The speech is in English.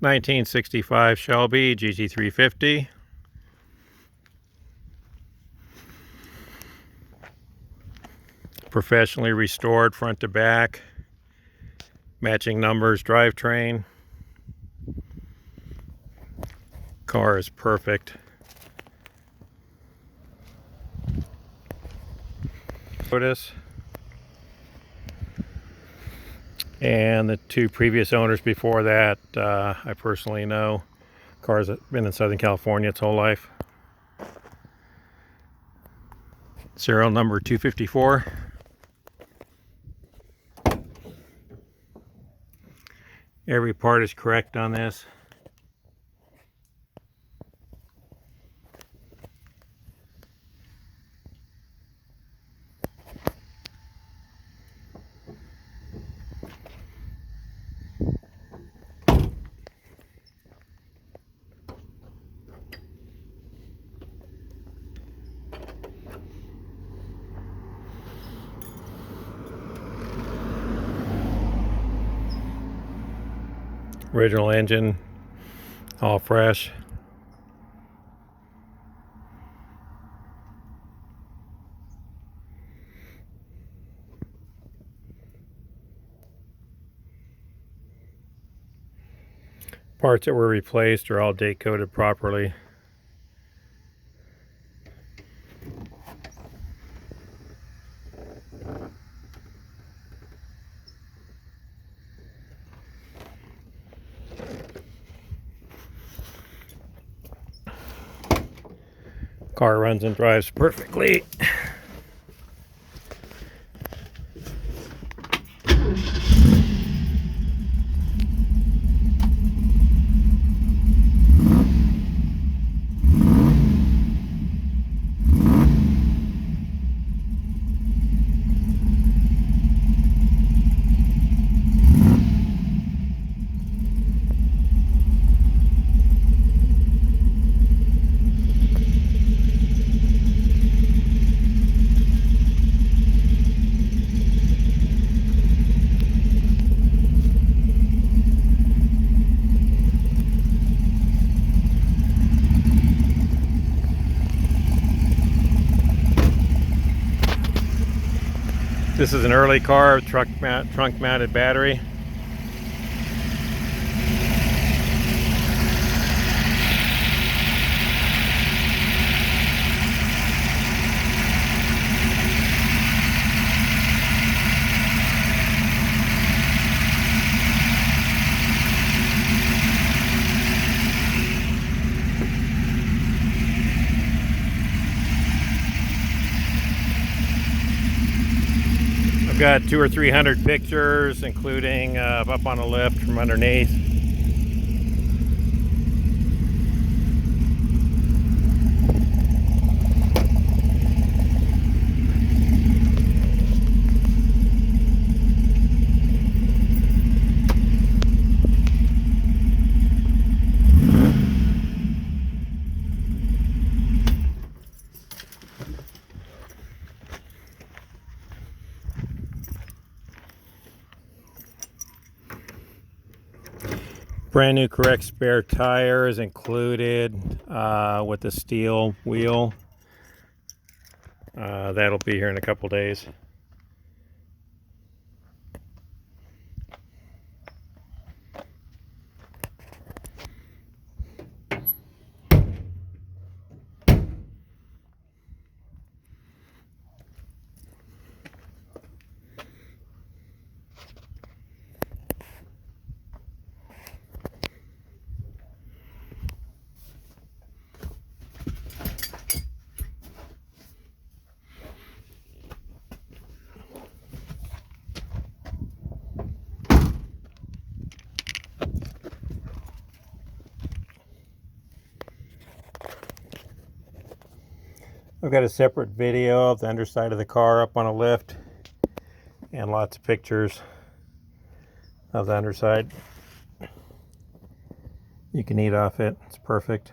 1965 Shelby GT350. Professionally restored front to back. Matching numbers drivetrain. Car is perfect. Notice. And the two previous owners before that, I personally know. Car's been in Southern California its whole life. Serial number 254. Every part is correct on this. Original engine, all fresh. Parts that were replaced are all date coded properly. Car runs and drives perfectly. This is an early car with trunk mounted battery. Got 200 or 300 pictures, including up on a lift from underneath. Brand new correct spare tires included with the steel wheel. That'll be here in a couple days. I've got a separate video of the underside of the car up on a lift and lots of pictures of the underside. You can eat off it. It's perfect.